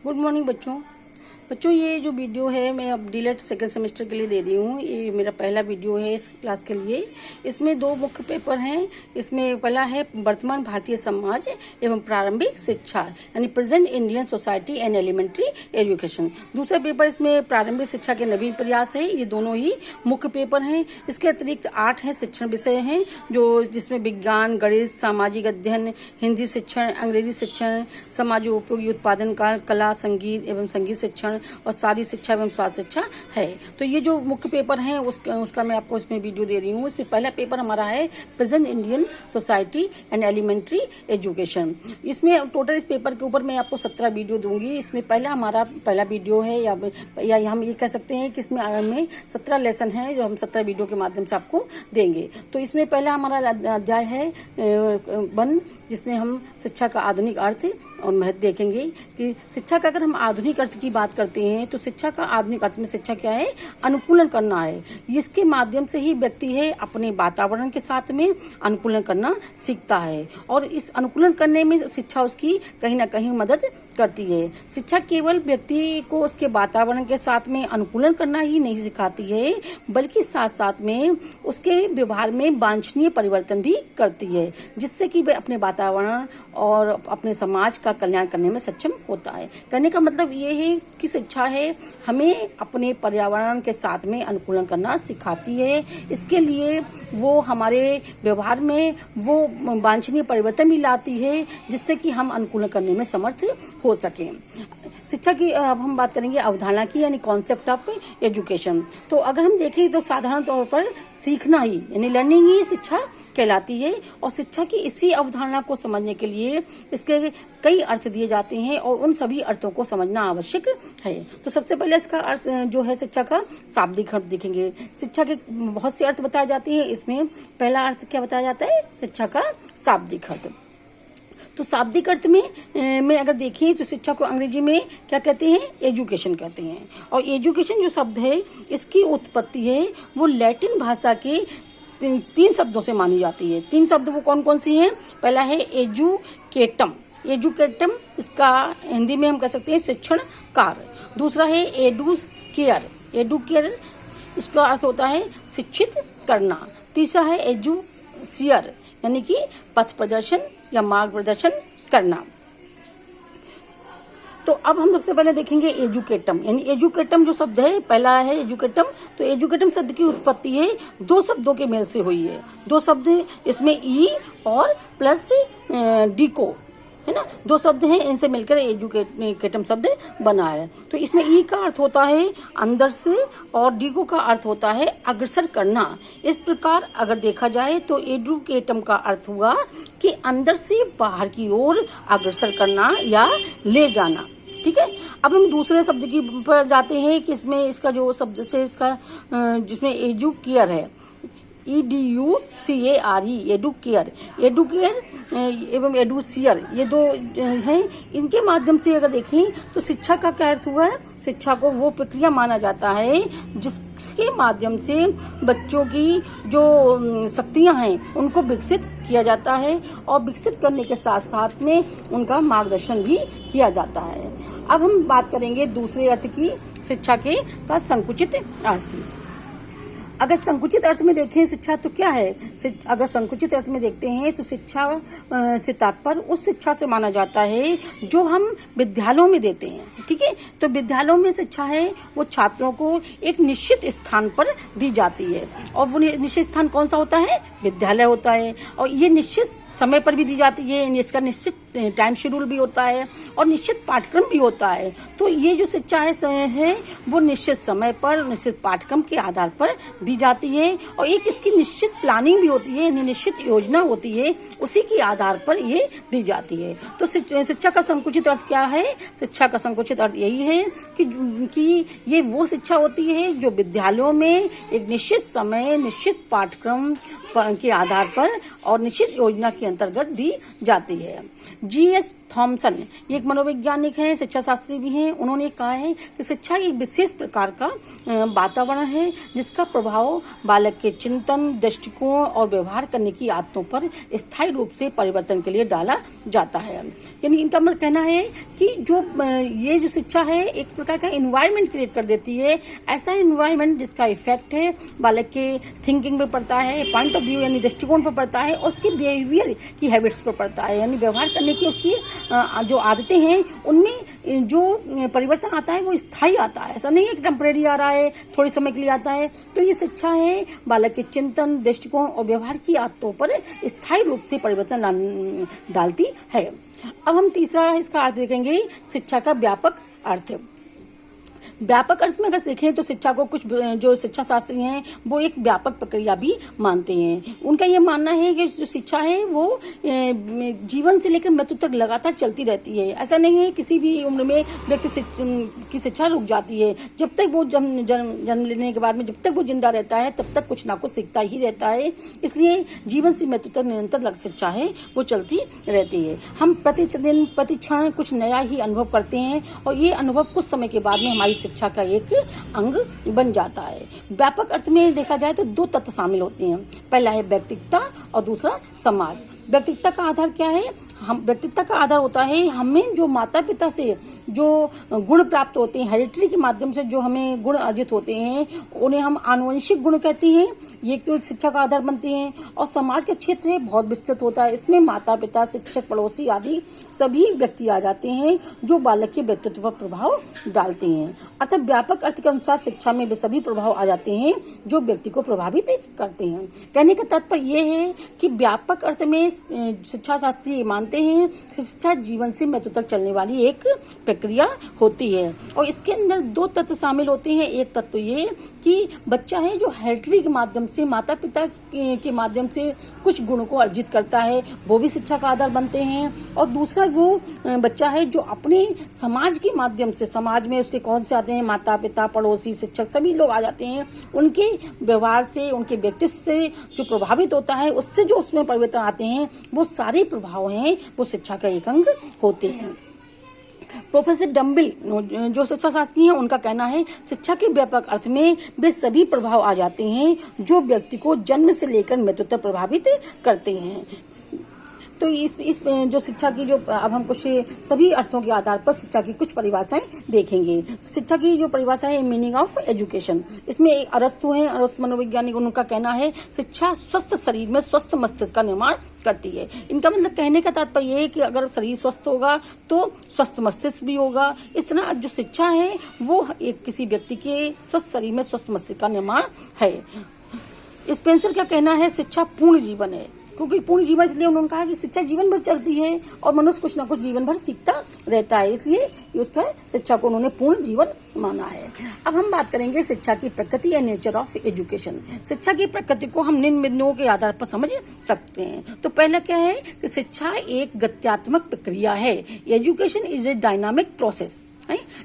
Good morning बच्चों ये जो वीडियो है मैं अब डीलेट सेकेंड सेमेस्टर के लिए दे रही हूँ। ये मेरा पहला वीडियो है इस क्लास के लिए। इसमें दो मुख्य पेपर हैं। इसमें पहला है वर्तमान भारतीय समाज एवं प्रारंभिक शिक्षा यानी present Indian society and elementary education. दूसरा पेपर इसमें प्रारंभिक शिक्षा के नवीन प्रयास है। ये दोनों ही मुख्य पेपर हैं। इसके अतिरिक्त 8 हैं शिक्षण विषय हैं जिसमें विज्ञान, गणित, सामाजिक अध्ययन, हिंदी शिक्षण, अंग्रेजी शिक्षण, समाज उपयोगी उत्पादन का, कला, संगीत एवं संगीत शिक्षण और सारी शिक्षा एवं स्वास्थ्य शिक्षा है। तो ये जो मुख्य पेपर हैं उसका मैं आपको इसमें वीडियो दे रही हूँ। इसमें पहला पेपर हमारा है present Indian society and elementary education. इसमें टोटल इस पेपर के ऊपर मैं आपको 17 वीडियो दूंगी। इसमें हमारा पहला वीडियो है या हम ये कह सकते हैं कि इसमें 17 लेसन है जो हम 17 वीडियो के माध्यम से आपको देंगे। तो इसमें पहला हमारा अध्याय है 1 जिसमें हम शिक्षा का आधुनिक अर्थ और महत्व देखेंगे कि शिक्षा का अगर हम आधुनिक अर्थ की बात करते हैं तो शिक्षा का आधुनिक अर्थ में शिक्षा क्या है? अनुकूलन करना है। इसके माध्यम से ही व्यक्ति है अपने वातावरण के साथ में अनुकूलन करना सीखता है और इस अनुकूलन करने में शिक्षा उसकी कहीं ना कहीं मदद करती है। शिक्षा केवल व्यक्ति को उसके वातावरण के साथ में अनुकूलन करना ही नहीं सिखाती है बल्कि साथ साथ में उसके व्यवहार में वांछनीय परिवर्तन भी करती है जिससे कि वह अपने वातावरण और अपने समाज का कल्याण करने में सक्षम होता है। कहने का मतलब ये है कि शिक्षा है हमें अपने पर्यावरण के साथ में अनुकूलन करना सिखाती है। इसके लिए वो हमारे व्यवहार में वो वांछनीय परिवर्तन भी लाती है जिससे कि हम अनुकूलन करने में समर्थ हो सके। शिक्षा की अब हम बात करेंगे अवधारणा की यानी कॉन्सेप्ट ऑफ एजुकेशन। तो अगर हम देखें तो साधारण तौर पर सीखना ही यानी लर्निंग ही शिक्षा कहलाती है और शिक्षा की इसी अवधारणा को समझने के लिए इसके कई अर्थ दिए जाते हैं और उन सभी अर्थों को समझना आवश्यक है। तो सबसे पहले इसका अर्थ जो है शिक्षा का शाब्दिक अर्थ देखेंगे। शिक्षा के बहुत से अर्थ बताए जाते हैं। इसमें पहला अर्थ क्या बताया जाता है? शिक्षा का शाब्दिक अर्थ। तो शाब्दिक अर्थ में अगर देखें तो शिक्षा को अंग्रेजी में क्या कहते हैं? एजुकेशन कहते हैं। और एजुकेशन जो शब्द है इसकी उत्पत्ति है वो लैटिन भाषा के 3 शब्दों से मानी जाती है। 3 शब्द वो कौन कौन सी हैं? पहला है एजुकेटम। एजुकेटम इसका हिंदी में हम कह सकते हैं शिक्षण कार्य। दूसरा है एडुकेयर। एडुकेयर इसका अर्थ होता है शिक्षित करना। तीसरा है एजुसियर यानी कि पथ प्रदर्शन या मार्ग प्रदर्शन करना। तो अब हम सबसे पहले देखेंगे एजुकेटम यानी एजुकेटम जो शब्द है पहला है एजुकेटम। तो एजुकेटम शब्द की उत्पत्ति है 2 शब्दों के मेल से हुई है। 2 शब्द इसमें ई और प्लस डीको है ना, 2 शब्द हैं इनसे मिलकर एजुकेटम शब्द बना है। तो इसमें ई का अर्थ होता है अंदर से और डीको का अर्थ होता है अग्रसर करना। इस प्रकार अगर देखा जाए तो एजुकेटम का अर्थ हुआ कि अंदर से बाहर की ओर अग्रसर करना या ले जाना। ठीक है, अब हम दूसरे शब्द की पर जाते हैं कि इसमें इसका जो शब्द से इसका जिसमें एजुकेयर है EDUCARE एडुकेयर। एडुकेयर एवं एडुसियर ये 2 हैं। इनके माध्यम से अगर देखें तो शिक्षा का क्या अर्थ हुआ है? शिक्षा को वो प्रक्रिया माना जाता है जिसके माध्यम से बच्चों की जो शक्तियां हैं उनको विकसित किया जाता है और विकसित करने के साथ साथ में उनका मार्गदर्शन भी किया जाता है। अब हम बात करेंगे दूसरे अर्थ की शिक्षा का संकुचित अर्थ। अगर संकुचित अर्थ में देखें शिक्षा तो क्या है? अगर संकुचित अर्थ में देखते हैं तो शिक्षा से तात्पर्य उस शिक्षा से माना जाता है जो हम विद्यालयों में देते हैं। ठीक है, तो विद्यालयों में शिक्षा है वो छात्रों को एक निश्चित स्थान पर दी जाती है और वो निश्चित स्थान कौन सा होता है? विद्यालय होता है। और ये निश्चित समय पर भी दी जाती है, इसका निश्चित टाइम शेड्यूल भी होता है और निश्चित पाठ्यक्रम भी होता है। तो ये जो शिक्षा है वो निश्चित समय पर निश्चित पाठ्यक्रम के आधार पर दी जाती है और एक इसकी निश्चित प्लानिंग भी होती है, निश्चित योजना होती है, उसी के आधार पर ये दी जाती है। तो शिक्षा का संकुचित अर्थ क्या है? शिक्षा का संकुचित अर्थ यही है कि ये वो शिक्षा होती है जो विद्यालयों में एक निश्चित समय, निश्चित पाठ्यक्रम के आधार पर और निश्चित योजना के अंतर्गत दी जाती है। G.S. थॉमसन, ये एक मनोवैज्ञानिक हैं, शिक्षा शास्त्री भी हैं। उन्होंने कहा है कि शिक्षा एक विशेष प्रकार का वातावरण है जिसका प्रभाव बालक के चिंतन, दृष्टिकोण और व्यवहार करने की आदतों पर स्थायी रूप से परिवर्तन के लिए डाला जाता है। यानी इनका मतलब कहना है कि ये जो शिक्षा है एक प्रकार का एनवायरनमेंट क्रिएट कर देती है, ऐसा एनवायरनमेंट जिसका इफेक्ट है बालक के थिंकिंग पे पड़ता है, पॉइंट ऑफ व्यू यानी दृष्टिकोण पर पड़ता है, उसकी बिहेवियर की हैबिट्स पर पड़ता है, यानी व्यवहार करने की उसकी जो आदतें हैं उनमें जो परिवर्तन आता है वो स्थायी आता है। ऐसा नहीं है कि टेम्परेरी आ रहा है, थोड़े समय के लिए आता है। तो ये शिक्षा है बालक के चिंतन, दृष्टिकोण और व्यवहार की आदतों पर स्थायी रूप से परिवर्तन डालती है। अब हम तीसरा इसका अर्थ देखेंगे, शिक्षा का व्यापक अर्थ। व्यापक अर्थ में अगर देखें तो शिक्षा को कुछ जो शिक्षा शास्त्री हैं वो एक व्यापक प्रक्रिया भी मानते हैं। उनका ये मानना है कि जो शिक्षा है वो जीवन से लेकर मृत्यु तक लगातार चलती रहती है। ऐसा नहीं है किसी भी उम्र में व्यक्ति की शिक्षा रुक जाती है। जब तक वो जन्म लेने के बाद में जब तक वो जिंदा रहता है तब तक कुछ ना कुछ सीखता ही रहता है। इसलिए जीवन से मृत्यु तक निरंतर शिक्षा है वो चलती रहती है। हम प्रतिदिन प्रतिक्षण कुछ नया ही अनुभव करते हैं और ये अनुभव कुछ समय के बाद में हमारी शिक्षा का एक अंग बन जाता है। व्यापक अर्थ में देखा जाए तो दो तत्व शामिल होते हैं, पहला है व्यक्तित्व और दूसरा समाज। व्यक्तित्व का आधार क्या है? व्यक्तित्व का आधार होता है हमें जो माता पिता से जो गुण प्राप्त होते हैं, हेरिडिटरी के माध्यम से जो हमें गुण अर्जित होते हैं उन्हें हम आनुवंशिक गुण कहते हैं। ये तो एक शिक्षा का आधार बनते हैं। और समाज का क्षेत्र है बहुत विस्तृत होता है, इसमें माता पिता, शिक्षक, पड़ोसी आदि सभी व्यक्ति आ जाते हैं जो बालक के व्यक्तित्व पर प्रभाव डालते हैं। अर्थात व्यापक अर्थ के अनुसार शिक्षा में वे सभी प्रभाव आ जाते हैं जो व्यक्ति को प्रभावित करते हैं। कहने का तात्पर्य यह है कि व्यापक अर्थ में शिक्षा शास्त्री मानते हैं कि शिक्षा जीवन से मृत्यु तक चलने वाली एक प्रक्रिया होती है और इसके अंदर दो तत्व शामिल होते हैं। एक तत्व ये कि बच्चा है जो हेरिडिटरी के माध्यम से, माता पिता के माध्यम से कुछ गुणों को अर्जित करता है, वो भी शिक्षा का आधार बनते हैं। और दूसरा वो बच्चा है जो अपने समाज के माध्यम से, समाज में उसके कौन से आते हैं, माता पिता, पड़ोसी, शिक्षक, सभी लोग आ जाते हैं। उनके व्यवहार से, उनके व्यक्तित्व से जो प्रभावित होता है, उससे जो उसमें परिवर्तन आते हैं, वो सारे प्रभाव हैं वो शिक्षा का एक अंग होते हैं। प्रोफेसर डम्बिल जो शिक्षा शास्त्री हैं उनका कहना है शिक्षा के व्यापक अर्थ में वे सभी प्रभाव आ जाते हैं जो व्यक्ति को जन्म से लेकर मृत्यु तक प्रभावित करते हैं। तो इस जो शिक्षा की जो अब हम कुछ सभी अर्थों के आधार पर शिक्षा की कुछ परिभाषाएं देखेंगे। शिक्षा की जो परिभाषा है मीनिंग ऑफ एजुकेशन, इसमें एक अरस्तु हैं, अरस्तु मनोवैज्ञानिक, उनका कहना है शिक्षा स्वस्थ शरीर में स्वस्थ मस्तिष्क का निर्माण करती है। इनका मतलब कहने का तात्पर्य ये है कि अगर शरीर स्वस्थ होगा तो स्वस्थ मस्तिष्क भी होगा। इस तरह जो शिक्षा है वो एक किसी व्यक्ति के स्वस्थ शरीर में स्वस्थ मस्तिष्क का निर्माण है। स्पेंसर का कहना है शिक्षा पूर्ण जीवन है, क्योंकि पूर्ण जीवन इसलिए उन्होंने कहा कि शिक्षा जीवन भर चलती है और मनुष्य कुछ ना कुछ जीवन भर सीखता रहता है, इसलिए उसका शिक्षा को उन्होंने पूर्ण जीवन माना है। अब हम बात करेंगे शिक्षा की प्रकृति या नेचर ऑफ एजुकेशन। शिक्षा की प्रकृति को हम निम्न बिंदुओं के आधार पर समझ सकते हैं। तो पहला क्या है कि शिक्षा एक गत्यात्मक प्रक्रिया है। Education is a dynamic process.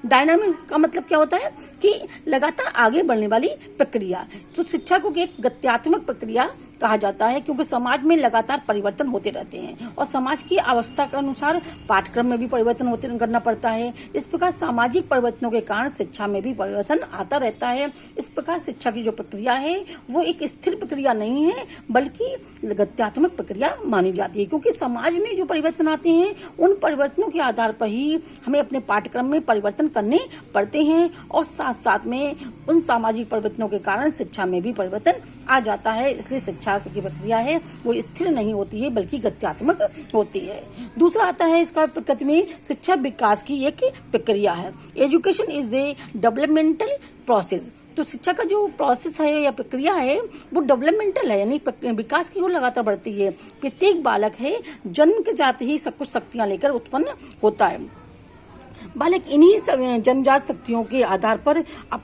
Dynamic का मतलब क्या होता है कि लगातार आगे बढ़ने वाली प्रक्रिया। तो शिक्षा को एक गत्यात्मक प्रक्रिया कहा जाता है क्योंकि समाज में लगातार परिवर्तन होते रहते हैं और समाज की अवस्था के अनुसार पाठ्यक्रम में भी परिवर्तन करना पड़ता है। इस प्रकार सामाजिक परिवर्तनों के कारण शिक्षा में भी परिवर्तन आता रहता है। इस प्रकार शिक्षा की जो प्रक्रिया है वो एक स्थिर प्रक्रिया नहीं है बल्कि गत्यात्मक प्रक्रिया मानी जाती है, क्योंकि समाज में जो परिवर्तन आते हैं उन परिवर्तनों के आधार पर ही हमें अपने पाठ्यक्रम में परिवर्तन करने पड़ते हैं और साथ साथ में उन सामाजिक परिवर्तनों के कारण शिक्षा में भी परिवर्तन आ जाता है। इसलिए शिक्षा की प्रक्रिया है वो स्थिर नहीं होती है बल्कि गत्यात्मक होती है। दूसरा आता है इसका प्रकृति में शिक्षा विकास की एक प्रक्रिया है। Education is a developmental process. तो शिक्षा का जो प्रोसेस है या प्रक्रिया है वो डेवलपमेंटल है, यानी विकास की ओर लगातार बढ़ती है। प्रत्येक बालक है जन्म के जाते ही सब कुछ शक्तियां लेकर उत्पन्न होता है। बालक इन्हीं जन्मजात शक्तियों के आधार पर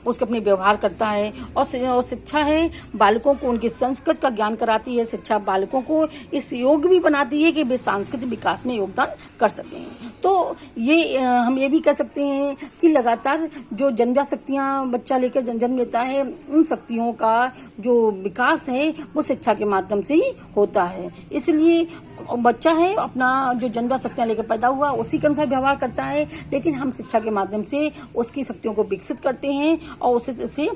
उसके अपने व्यवहार करता है और शिक्षा है बालकों को उनकी संस्कृति का ज्ञान कराती है। शिक्षा बालकों को इस योग्य भी बनाती है कि वे सांस्कृतिक विकास में योगदान कर सकें। तो ये हम ये भी कह सकते हैं कि लगातार जो जन्मजात शक्तियां बच्चा लेकर जन्म लेता है उन शक्तियों का जो विकास है वो शिक्षा के माध्यम से ही होता है। इसलिए बच्चा है अपना जो जन्मजात शक्तियां लेकर पैदा हुआ उसी के अनुसार व्यवहार करता है, लेकिन हम शिक्षा के माध्यम से उसकी शक्तियों को विकसित करते हैं और उससे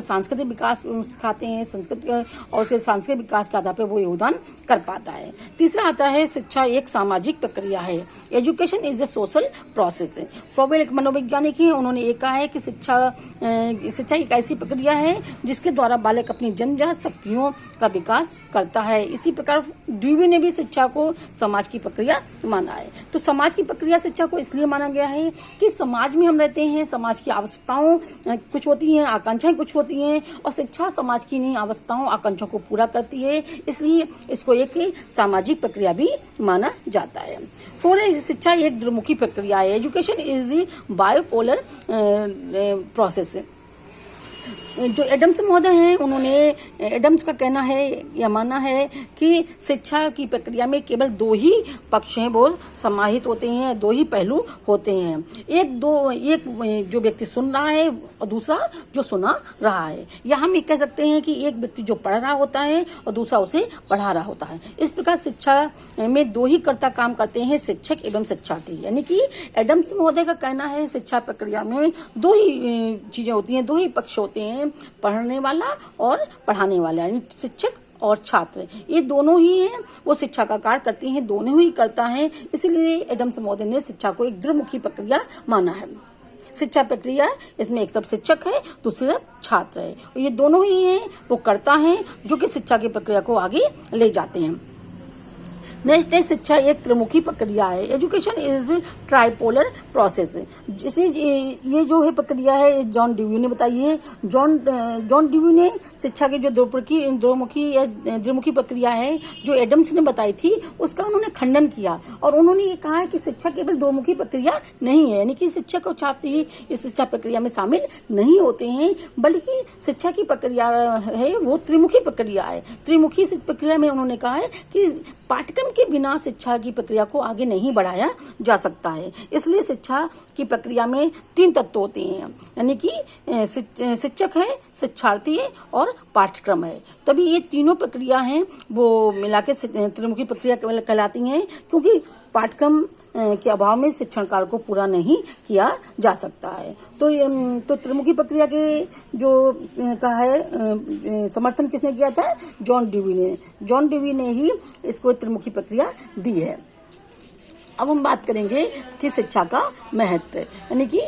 सांस्कृतिक विकास सिखाते हैं, संस्कृति और उसके सांस्कृतिक विकास के आधार पर वो योगदान कर पाता है। तीसरा आता है शिक्षा एक सामाजिक प्रक्रिया है। Education is a social process. Froebel एक मनोवैज्ञानिक है, उन्होंने ये कहा है कि शिक्षा एक ऐसी प्रक्रिया है जिसके द्वारा बालक अपनी जन्मजात शक्तियों का विकास करता है। इसी प्रकार ड्यूवी ने भी शिक्षा को समाज की प्रक्रिया माना है। तो समाज की प्रक्रिया शिक्षा को इसलिए माना गया है कि समाज में हम रहते हैं, समाज की आवश्यकताओं कुछ होती हैं, आकांक्षाएं कुछ होती हैं और शिक्षा समाज की इन्हीं आवश्यकताओं आकांक्षाओं को पूरा करती है, इसलिए इसको एक सामाजिक प्रक्रिया भी माना जाता है। फोर है शिक्षा एक द्विमुखी प्रक्रिया है। Education is bipolar process. जो एडम्स महोदय हैं, उन्होंने एडम्स का कहना है या मानना है कि शिक्षा की प्रक्रिया में केवल दो ही पक्ष हैं, वो समाहित होते हैं, दो ही पहलू होते हैं। एक जो व्यक्ति सुन रहा है और दूसरा जो सुना रहा है, या हम ये कह सकते हैं कि एक व्यक्ति जो पढ़ रहा होता है और दूसरा उसे पढ़ा रहा होता है। इस प्रकार शिक्षा में दो ही कर्ता काम करते हैं, शिक्षक एवं शिक्षार्थी। यानी कि एडम्स महोदय का कहना है शिक्षा प्रक्रिया में दो ही चीजें होती हैं, दो ही पक्ष होते हैं, पढ़ने वाला और पढ़ाने वाला, यानी शिक्षक और छात्र, ये दोनों ही हैं, वो शिक्षा का कार्य करते हैं, दोनों ही करता है। इसलिए एडम्स महोदय ने शिक्षा को एक द्विमुखी प्रक्रिया माना है। शिक्षा प्रक्रिया इसमें एक तरफ शिक्षक है, दूसरी तरफ छात्र है, ये दोनों ही हैं, वो करता है जो कि शिक्षा की प्रक्रिया को आगे ले जाते हैं। नेक्स्ट है शिक्षा एक त्रिमुखी प्रक्रिया है। Education is tripolar process. ये जो है प्रक्रिया है जॉन ड्यूवी ने बताई है। जॉन ड्यूवी ने शिक्षा की जो द्विमुखी प्रक्रिया है जो एडम्स ने बताई थी, उसका उन्होंने खंडन किया और उन्होंने ये कहा है कि शिक्षा केवल द्विमुखी प्रक्रिया नहीं है, यानी कि शिक्षक और छात्र ही इस शिक्षा प्रक्रिया में शामिल नहीं होते हैं, बल्कि शिक्षा की प्रक्रिया है वो त्रिमुखी प्रक्रिया है। त्रिमुखी प्रक्रिया में उन्होंने कहा है कि पाठ्यक्रम के बिना शिक्षा की प्रक्रिया को आगे नहीं बढ़ाया जा सकता है। इसलिए शिक्षा की प्रक्रिया में तीन तत्व होते हैं, यानी कि शिक्षक है, शिक्षार्थी है और पाठ्यक्रम है। तभी ये तीनों प्रक्रिया हैं वो मिला के त्रिमुखी प्रक्रिया कहलाती हैं, क्योंकि पाठ्यक्रम के अभाव में शिक्षण कार्य को पूरा नहीं किया जा सकता है। तो त्रिमुखी प्रक्रिया के जो कहा है समर्थन किसने किया था? जॉन ड्यूवी ने ही इसको त्रिमुखी प्रक्रिया दी है। अब हम बात करेंगे कि शिक्षा का महत्व, यानी कि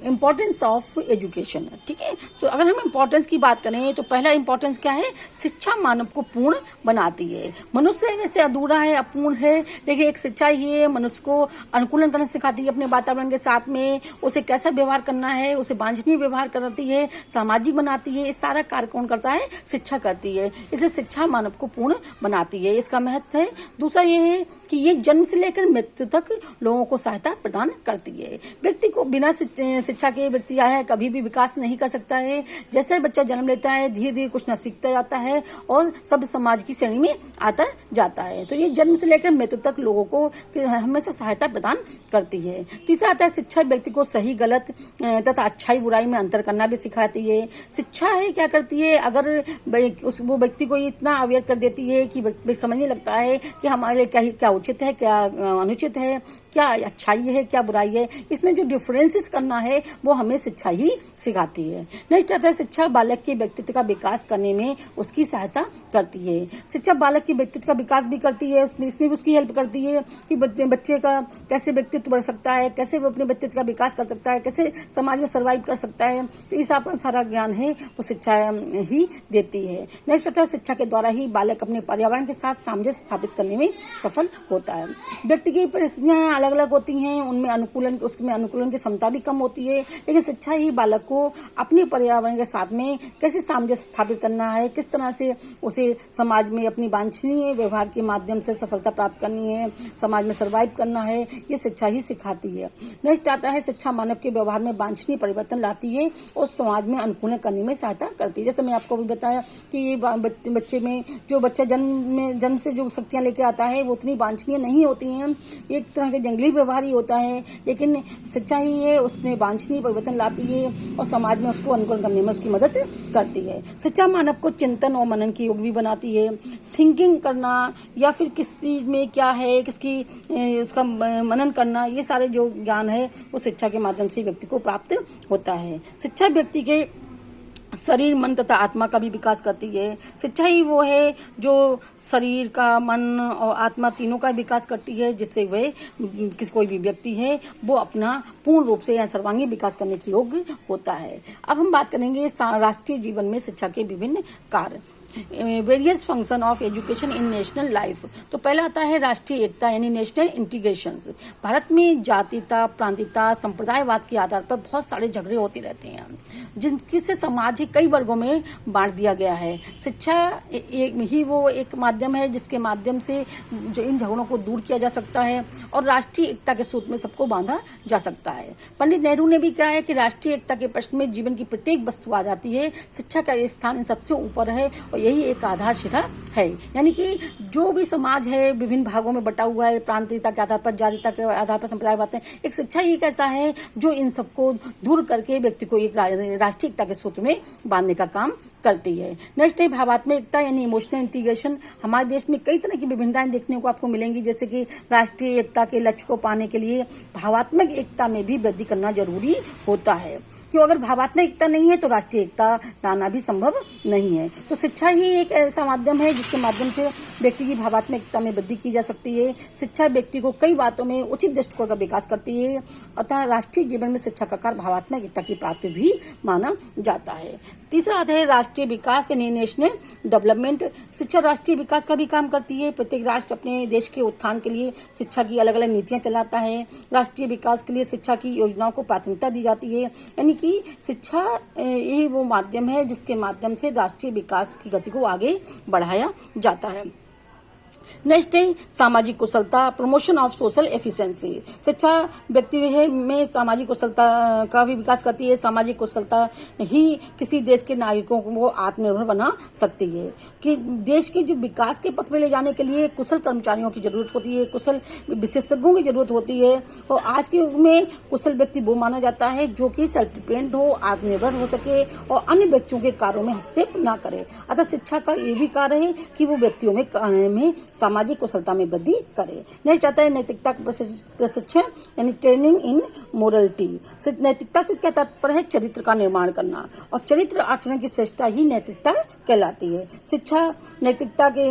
इम्पोर्टेंस ऑफ एजुकेशन। ठीक है, तो अगर हम इम्पोर्टेंस की बात करें तो पहला इम्पोर्टेंस क्या है? शिक्षा मानव को पूर्ण बनाती है। मनुष्य वैसे अधूरा है, अपूर्ण है, लेकिन एक शिक्षा ही है मनुष्य को अनुकूलन करना सिखाती है अपने वातावरण के साथ में, उसे कैसा व्यवहार करना है, उसे वांछनीय व्यवहार कराती है, सामाजिक बनाती है। ये सारा कार्य कौन करता है? शिक्षा करती है। इसलिए शिक्षा मानव को पूर्ण बनाती है, इसका महत्व है। दूसरा ये है कि ये जन्म से लेकर मृत्यु तक लोगों को सहायता प्रदान करती है। व्यक्ति को बिना शिक्षा के व्यक्ति है कभी भी विकास नहीं कर सकता है। जैसे बच्चा जन्म लेता है धीरे धीरे कुछ न सीखता जाता है और सब समाज की श्रेणी में आता जाता है। तो ये जन्म से लेकर मृत्यु तक लोगों को हमेशा सहायता प्रदान करती है। तीसरा आता है शिक्षा व्यक्ति को सही गलत तथा अच्छाई बुराई में अंतर करना भी सिखाती है। शिक्षा है क्या करती है? अगर वो व्यक्ति को इतना अवेयर कर देती है कि व्यक्ति समझने लगता है कि हमारे लिए क्या उचित है, क्या अनुचित है, क्या अच्छाई है, क्या बुराई है, इसमें जो डिफरेंसेस करना है वो हमें शिक्षा ही सिखाती है। नेक्स्ट आता है शिक्षा बालक के व्यक्तित्व का विकास करने में उसकी सहायता करती है। शिक्षा बालक के व्यक्तित्व का विकास भी करती है, इसमें भी उसकी हेल्प करती है कि बच्चे का कैसे व्यक्तित्व बढ़ सकता है, कैसे वो अपने व्यक्तित्व का विकास कर सकता है, कैसे समाज में सर्वाइव कर सकता है। तो इस आपका सारा ज्ञान है वो शिक्षा ही देती है। नेक्स्ट आता है शिक्षा के द्वारा ही बालक अपने पर्यावरण के साथ सामंजस्य स्थापित करने में सफल होता है। व्यक्ति की परिस्थितियां अलग अलग होती हैं, उसमें अनुकूलन की क्षमता भी कम होती है, लेकिन शिक्षा ही बालक को अपने पर्यावरण के साथ में कैसे सामंजस्य स्थापित करना है, किस तरह से उसे समाज में अपनी वांछनीय व्यवहार के माध्यम से सफलता प्राप्त करनी है, समाज में सर्वाइव करना है, ये शिक्षा ही सिखाती है। नेक्स्ट आता है शिक्षा मानव के व्यवहार में वांछनीय परिवर्तन लाती है और समाज में अनुकूलन करने में सहायता करती है। जैसे मैं आपको भी बताया कि ये बच्चे में जो बच्चा जन्म से जो शक्तियां लेके आता है वो उतनी वांछनीय नहीं होती हैं, एक तरह के जंगली व्यवहार ही होता है, लेकिन शिक्षा ही है उसमें वांछनीय परिवर्तन लाती है और समाज में उसको अनुकूल करने में उसकी मदद करती है। शिक्षा मानव को चिंतन और मनन की योग्य भी बनाती है। थिंकिंग करना या फिर किस चीज में क्या है, किसकी उसका मनन करना, ये सारे जो ज्ञान है वो शिक्षा के माध्यम से व्यक्ति को प्राप्त होता है। शिक्षा व्यक्ति के शरीर, मन तथा आत्मा का भी विकास करती है। शिक्षा ही वो है जो शरीर का, मन और आत्मा तीनों का विकास करती है, जिससे वह कोई भी व्यक्ति है वो अपना पूर्ण रूप से या सर्वांगीण विकास करने के योग्य होता है। अब हम बात करेंगे राष्ट्रीय जीवन में शिक्षा के विभिन्न कार्य, various function of education in national life. तो पहला आता है राष्ट्रीय एकता यानी नेशनल इंटीग्रेशन। भारत में जातीयता, प्रांतीयता, संप्रदायवाद के आधार पर बहुत सारे झगड़े होते रहते हैं, जिनसे समाज कई वर्गों में बांट दिया गया है। शिक्षा एक माध्यम है जिसके माध्यम से जो इन झगड़ों को दूर किया जा सकता है और राष्ट्रीय एकता के सूत्र में सबको बांधा जा सकता है। पंडित नेहरू ने भी कहा है कि राष्ट्रीय एकता के प्रश्न में जीवन की प्रत्येक वस्तु आ जाती है, शिक्षा का स्थान इन सबसे ऊपर है और यही एक आधारशिला है। यानी कि जो भी समाज है विभिन्न भागों में बटा हुआ है, प्रांतीयता के आधार पर, जातीयता के आधार पर, संप्रदायवाद है, एक शिक्षा ही एक ऐसा है जो इन सबको दूर करके व्यक्ति को एक राष्ट्रीय एकता के सूत्र में बांधने का काम करती है। नेक्स्ट है भावात्मक एकता यानी इमोशनल इंटीग्रेशन। हमारे देश में कई तरह की विभिन्नताएं देखने को आपको मिलेंगी, जैसे कि राष्ट्रीय एकता के लक्ष्य को पाने के लिए भावात्मक एकता में भी वृद्धि करना जरूरी होता है, क्यों अगर भावात्मक एकता नहीं है तो राष्ट्रीय एकता लाना भी संभव नहीं है। तो शिक्षा ही एक ऐसा माध्यम है जिसके माध्यम से व्यक्ति की भावात्मक एकता में वृद्धि की जा सकती है। शिक्षा व्यक्ति को कई बातों में उचित दृष्टिकोण का विकास करती है, अतः राष्ट्रीय जीवन में शिक्षा का कार्य भावात्मक एकता की प्राप्ति भी माना जाता है। तीसरा आता है राष्ट्रीय विकास यानी नेशनल डेवलपमेंट। शिक्षा राष्ट्रीय विकास का भी काम करती है। प्रत्येक राष्ट्र अपने देश के उत्थान के लिए शिक्षा की अलग अलग नीतियां चलाता है। राष्ट्रीय विकास के लिए शिक्षा की योजनाओं को प्राथमिकता दी जाती है, यानी कि शिक्षा यही वो माध्यम है जिसके माध्यम से राष्ट्रीय विकास की गति को आगे बढ़ाया जाता है। नेक्स्ट है सामाजिक कुशलता, प्रमोशन ऑफ सोशल एफिशिएंसी। शिक्षा व्यक्ति में सामाजिक कुशलता का भी विकास करती है। सामाजिक कुशलता ही किसी देश के नागरिकों को आत्मनिर्भर बना सकती है। कि देश के जो विकास के पथ पर ले जाने के लिए कुशल कर्मचारियों की जरूरत होती है, कुशल विशेषज्ञों की जरूरत होती है। और आज के युग में कुशल व्यक्ति वो माना जाता है जो कि सेल्फ डिपेंड हो, आत्मनिर्भर हो सके और अन्य व्यक्तियों के कार्यों में हस्तक्षेप न करे। अतः शिक्षा का ये भी कार्य है कि वो व्यक्तियों में सामाजिक कुशलता में वृद्धि करे। नेक्स्ट आता है नैतिकता का प्रशिक्षण यानी ट्रेनिंग इन मोरलिटी। नैतिकता से क्या तात्पर्य है? चरित्र का निर्माण करना, और चरित्र आचरण की श्रेष्ठता ही नैतिकता कहलाती है। शिक्षा नैतिकता के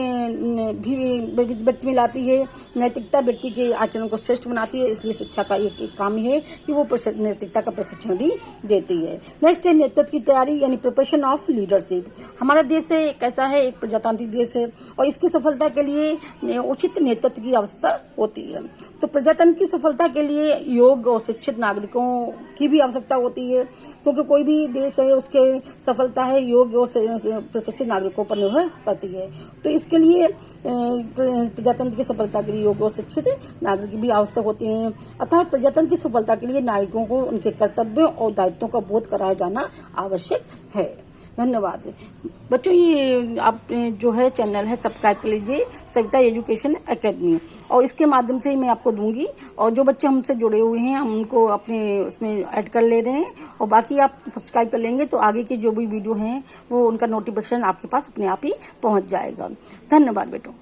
भी व्यक्ति में लाती है। नैतिकता व्यक्ति के आचरण को श्रेष्ठ बनाती है, इसलिए शिक्षा का एक काम ही है कि वो नैतिकता का प्रशिक्षण भी देती है। नेक्स्ट है नेतृत्व की तैयारी यानी प्रिपरेशन ऑफ लीडरशिप। हमारा देश है कैसा है, एक प्रजातांत्रिक देश है और इसकी सफलता के लिए उचित नेतृत्व की आवश्यकता होती है। तो प्रजातंत्र की सफलता के लिए योग्य और शिक्षित नागरिकों की भी आवश्यकता होती है, क्योंकि कोई भी देश है उसके सफलता है योग्य और प्रशिक्षित नागरिकों पर निर्भर करती है। तो इसके लिए प्रजातंत्र की सफलता के लिए योग्य और शिक्षित नागरिक की भी आवश्यक होती है। अतः प्रजातंत्र की सफलता के लिए नागरिकों को उनके कर्तव्यों और दायित्वों का बोध कराया जाना आवश्यक है। धन्यवाद बच्चों। ये आप जो है चैनल है सब्सक्राइब कर लीजिए, सविता एजुकेशन एकेडमी, और इसके माध्यम से ही मैं आपको दूंगी। और जो बच्चे हमसे जुड़े हुए हैं हम उनको अपने उसमें ऐड कर ले रहे हैं, और बाकी आप सब्सक्राइब कर लेंगे तो आगे की जो भी वीडियो हैं वो उनका नोटिफिकेशन आपके पास अपने आप ही पहुंच जाएगा। धन्यवाद बेटो।